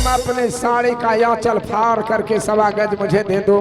तुम अपने साड़ी का आंचल फाड़ करके 1.25 गज मुझे दे दो,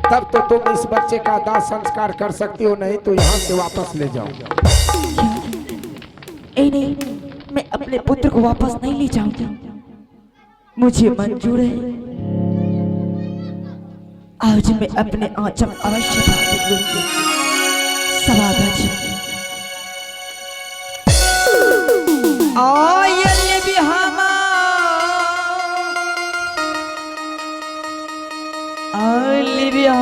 तब तो तुम इस बच्चे का दाह संस्कार कर सकती हो, नहीं तो यहाँ से वापस ले जाओ। नहीं, मैं अपने पुत्र को वापस नहीं ले जाऊंगी, मुझे मंजूर है। आज मैं अपने आंचल अवश्य फाड़ दूंगी। 1.25 गज आये भी हमा आलिया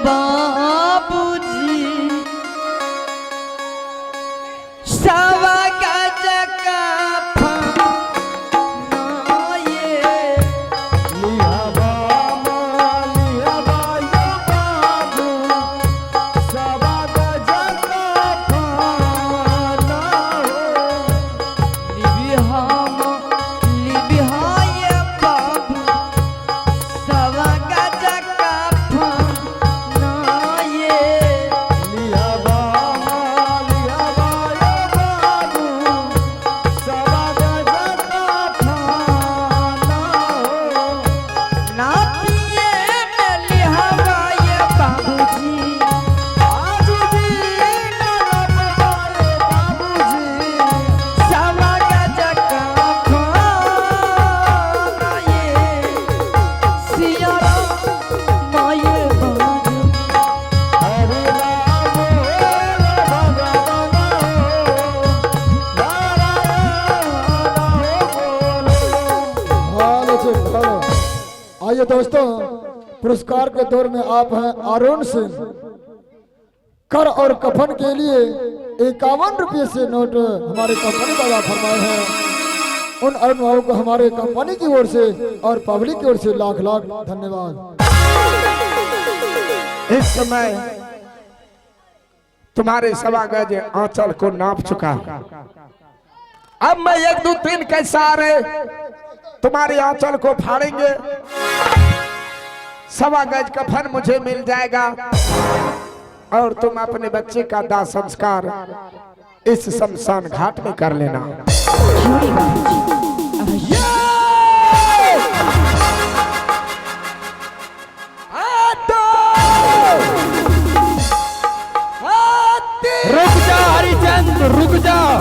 बाबूजी 1.25 गज का आइए दोस्तों, पुरस्कार के दौर में आप हैं अरुण सिंह। कर और कफन के लिए 51 रुपये से नोट हमारे कंपनी द्वारा फरमाए हैं। उन अरुण बाबू को हमारे कंपनी की ओर से और पब्लिक की ओर से लाख लाख धन्यवाद। इस समय तुम्हारे 1.25 गज आंचल को नाप चुका। अब मैं 1 2 3 के सहारे तुम्हारे आंचल को फाड़ेंगे। 1.25 गज कफन मुझे मिल जाएगा और तुम अपने बच्चे का दाह संस्कार इस शमशान घाट में कर लेना। रुक जाओ हरिचंद, रुक जाओ,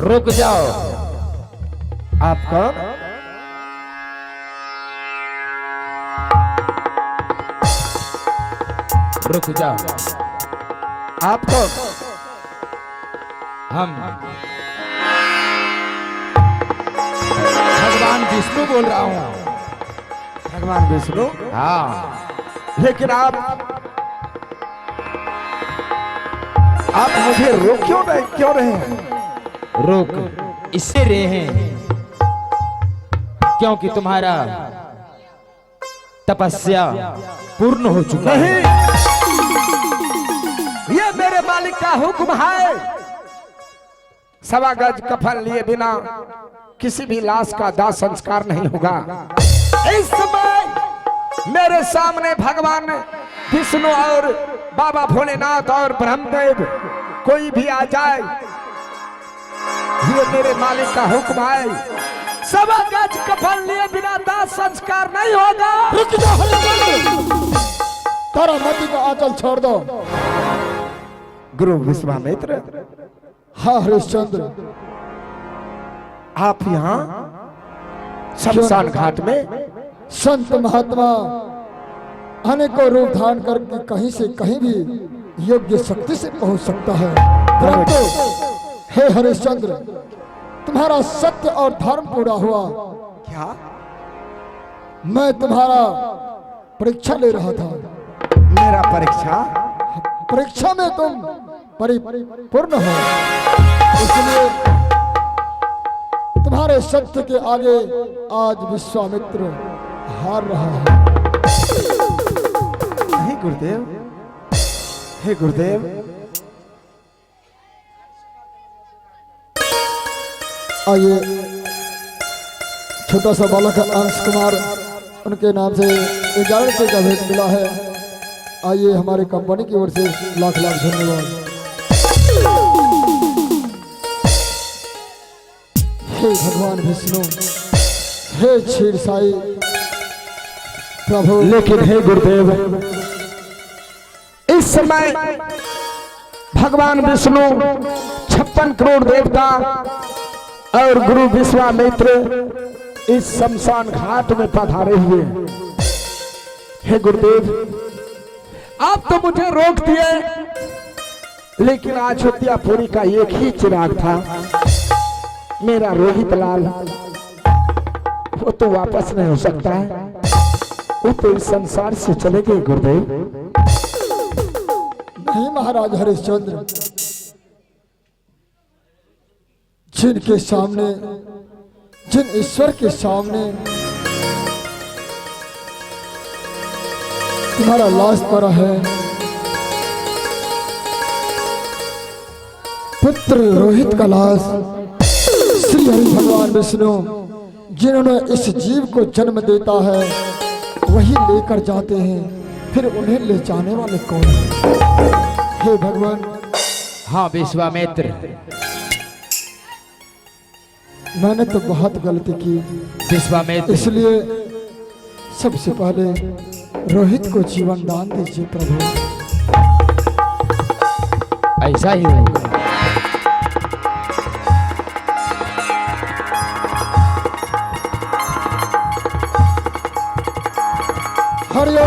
रुक जाओ। आप कौन? रुक जाओ। आप कौन? हम भगवान विष्णु बोल रहा हूँ। भगवान विष्णु? हाँ, लेकिन आप मुझे रोक क्यों रहे हैं? रोक इससे रहे हैं क्योंकि तुम्हारा तपस्या पूर्ण हो चुका है। ये मेरे मालिक का हुक्म है। 1.25 गज कफन लिए बिना किसी भी लाश का दाह संस्कार नहीं होगा। इस समय मेरे सामने भगवान विष्णु और बाबा भोलेनाथ और ब्रह्मदेव कोई भी आ जाए, ये मेरे मालिक का हुक्म है। 1.25 गज कफन लिए बिना दाह संस्कार नहीं होगा। रुक जाओ हरिचंद्र, तारामती का आंचल छोड़ दो। गुरु विश्वामित्र। हाँ हरिश्चंद्र, आप यहाँ शमशान घाट में संत महात्मा अनेकों रूप धारण करके कहीं से कहीं भी योग्य शक्ति से पहुंच सकता है, परंतु हे हरिश्चंद्र, तुम्हारा सत्य और धर्म पूरा हुआ। क्या? मैं तुम्हारा परीक्षा ले रहा था। मेरा परीक्षा? परीक्षा में तुम परिपूर्ण हो, इसलिए तुम्हारे सत्य के आगे आज विश्वामित्र हार रहा है। नहीं गुरुदेव, हे गुरुदेव, आइए छोटा सा बालक अंश कुमार, उनके नाम से 11 रुपये का भेंट मिला है। आइए हमारी कंपनी की ओर से लाख लाख धन्यवाद। हे भगवान विष्णु, हे क्षीर साई प्रभु। लेकिन हे गुरुदेव, इस समय भगवान विष्णु 56 करोड़ देवता और गुरु विश्वामित्र इस शमशान घाट में पधारे हुए हैं। हे गुरुदेव, आप तो मुझे रोक दिए, लेकिन अयोध्यापुरी का एक ही चिराग था, मेरा रोहित लाल। वो तो वापस नहीं हो सकता है, वो तो इस संसार से चले गए गुरुदेव। नहीं महाराज हरिश्चंद्र, जिनके सामने, जिन ईश्वर के सामने तुम्हारा लाश पड़ा है, पुत्र रोहित का लाश, श्री हरि भगवान विष्णु जिन्होंने इस जीव को जन्म देता है वही लेकर जाते हैं, फिर उन्हें ले जाने वाले कौन है? हे भगवान। हाँ विश्वामित्र, मैंने तो बहुत गलती की, विश्वामित्र, इसलिए सबसे पहले रोहित को जीवन दान दीजिए प्रभु। ऐसा ही होगा। हरिओम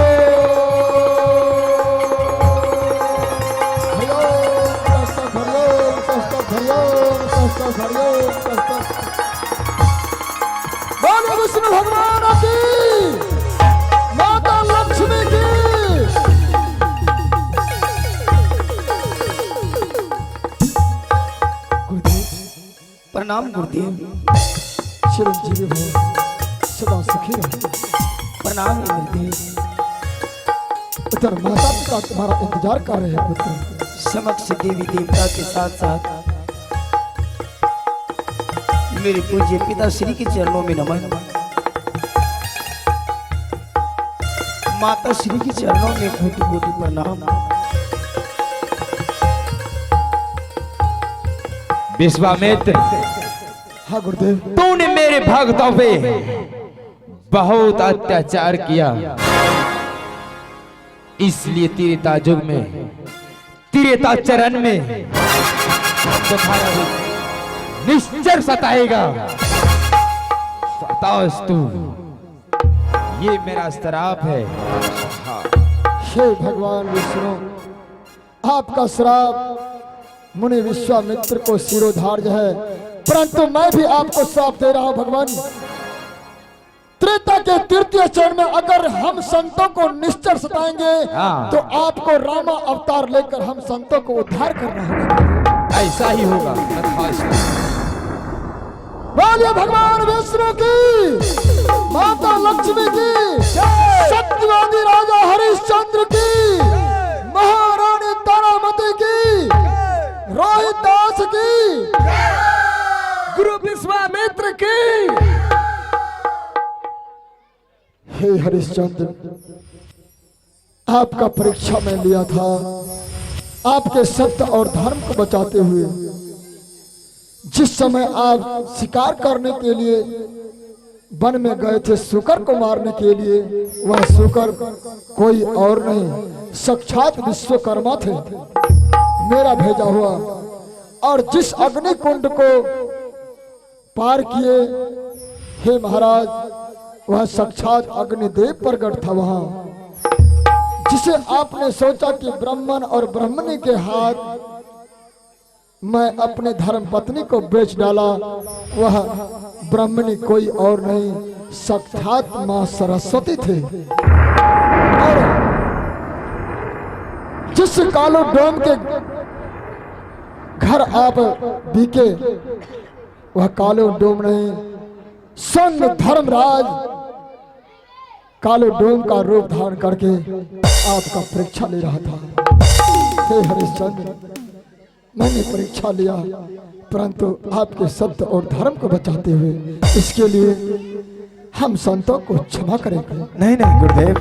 हरिओम तस्तक, हरिओम तस्तक, हरिओम तस्तक, हरिओम तस्तक। बोलो विष्णु भगवान की, माता लक्ष्मी की। गुरुदेव प्रणाम गुरुदेव। चिरंजीवी भव, सदा सुखी रहो। प्रणाम गुरुदेव। इधर माता पिता तुम्हारा इंतजार कर रहे हैं पुत्र। समक्ष देवी देवता के साथ साथ मेरे पूज्य पिता श्री के चरणों में नमन, माता श्री के चरणों में कोटि कोटि प्रणाम। विश्वामित्र, हाँ गुरुदेव। तूने मेरे भक्तों पे बहुत अत्याचार किया, इसलिए त्रेता युग में, त्रेता चरण में तुम्हारा निश्चर सताएगा। तथास्तु, ये मेरा श्राप है। हे भगवान विष्णु, आपका श्राप मुनि विश्वामित्र को शिरोधार्य है, परंतु मैं भी आपको श्राप दे रहा हूं भगवान। त्रेता के तृतीय चरण में अगर हम संतों को निश्चर सताएंगे तो आपको रामा अवतार लेकर हम संतों को उद्धार करना होगा। ऐसा ही होगा। बोलिए भगवान विष्णु की, माता लक्ष्मी की, सत्यवादी राजा हरिश्चंद्र की, महारानी तारामती की, रोहित दास की, गुरु विश्वामित्र की। हे हरिश्चंद्र, आपका परीक्षा में लिया था, आपके सत्य और धर्म को बचाते हुए। जिस समय आप शिकार करने के लिए वन में गए थे शुकर को मारने के लिए, वह शुकर कोई और नहीं साक्षात विश्वकर्मा थे, मेरा भेजा हुआ। और जिस अग्नि कुंड को पार किए, हे महाराज, वह साक्षात अग्निदेव प्रकट था वहां, जिसे आपने सोचा कि ब्राह्मण और ब्राह्मणी के हाथ मैं अपने धर्म पत्नी को बेच डाला, वह ब्राह्मणी कोई और नहीं साक्षात मां सरस्वती थे। और जिस कालो डोम के घर आप बीके, वह कालो डोम नहीं संग धर्मराज कालो डोम का रूप धारण करके आपका परीक्षा ले रहा था। हे हरिश्चंद्र, मैंने परीक्षा लिया, परंतु आपके सत्य और धर्म को बचाते हुए, इसके लिए हम संतों को क्षमा करेंगे। नहीं नहीं गुरुदेव,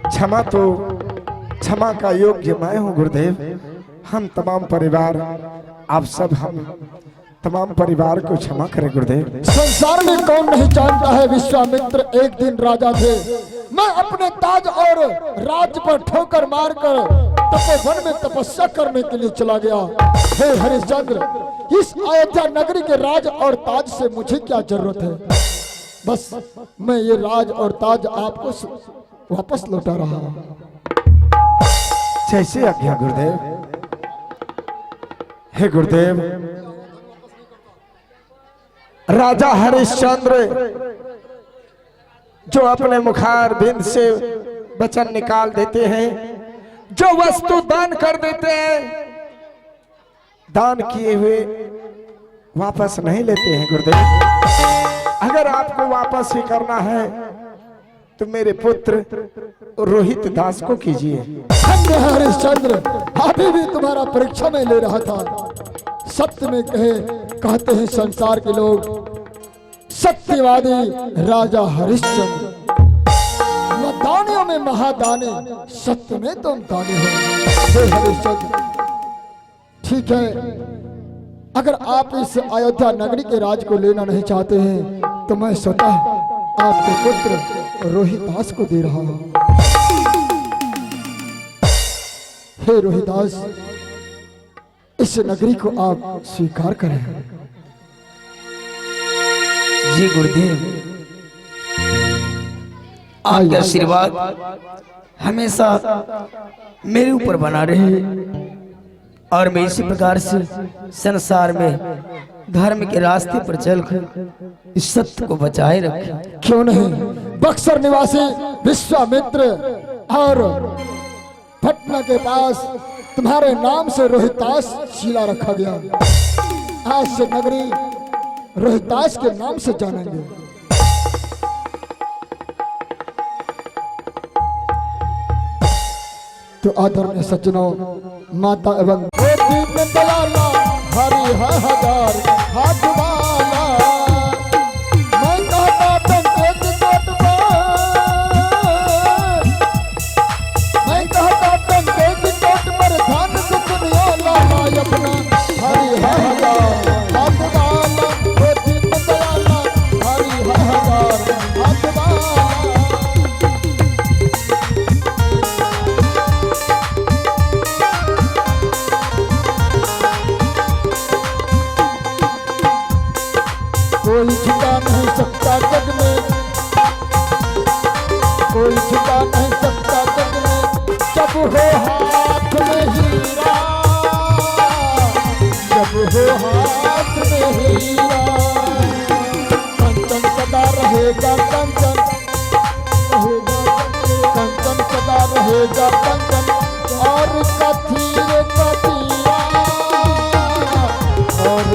क्षमा तो, क्षमा का योग्य मैं हूँ गुरुदेव। हम तमाम परिवार, आप सब हम तमाम परिवार को क्षमा करे गुरुदेव। संसार में कौन नहीं जानता है विश्वामित्र एक दिन राजा थे। मैं अपने ताज और राज्य पर ठोकर मारकर तपोवन में तपस्या करने के लिए चला गया। हे हरिश्चंद्र, इस अयोध्या नगरी के राज और ताज से मुझे क्या जरूरत है। बस मैं ये राज और ताज आपको वापस लौटा रहा हूँ। जैसे आज्ञा गुरुदेव। हे गुरुदेव, राजा हरिश्चंद्र जो अपने मुखार बिंद से वचन निकाल देते हैं, जो वस्तु दान कर देते हैं, दान किए हुए वापस नहीं लेते हैं गुरुदेव। अगर आपको वापस ही करना है तो मेरे पुत्र रोहित दास को कीजिए। धन्य हरिश्चंद्र, अभी भी तुम्हारा परीक्षा में ले रहा था। सत्य में कहते हैं संसार के लोग, सत्यवादी राजा हरिश्चंद्र, दानियों में महादानी, सत्य में तुम दानी हो। हे हरिश्चंद्र, ठीक है, अगर आप इस अयोध्या नगरी के राज को लेना नहीं चाहते हैं तो मैं स्वतः आपके पुत्र रोहिदास को दे रहा हूं। हे रोहिदास, इस नगरी को आप स्वीकार करें। जी गुरुदेव, आपके आशीर्वाद हमेशा मेरे ऊपर बना रहे और मैं इसी प्रकार से संसार में धर्म के रास्ते पर चलकर इस सत्य को बचाए रखे। क्यों नहीं, बक्सर निवासी विश्वामित्र और पटना के पास तुम्हारे नाम से रोहितास शिला रखा गया। आज से नगरी रोहितास के नाम से जानेंगे। तो आदरणीय सज्जनों, माता एवं दयाला हरि है हजार हाथ वाला, मैं कहता टंके की चोट पर, मैं कहता टंके की चोट पर ध्यान से सुनियो लाला अपना हरि है हजार हाथ वाला, वो दीन दयाला हरि है हजार हाथ वाला। कोई झुका नहीं सकता जग में, कोई झुका नहीं सकता जग में, जब हो हाथ में हीरा, जब हो हाथ में हीरा। कंचन सदा रहेगा कंचन, कंचन सदा रहेगा कंचन, और कथीर कथीरा, और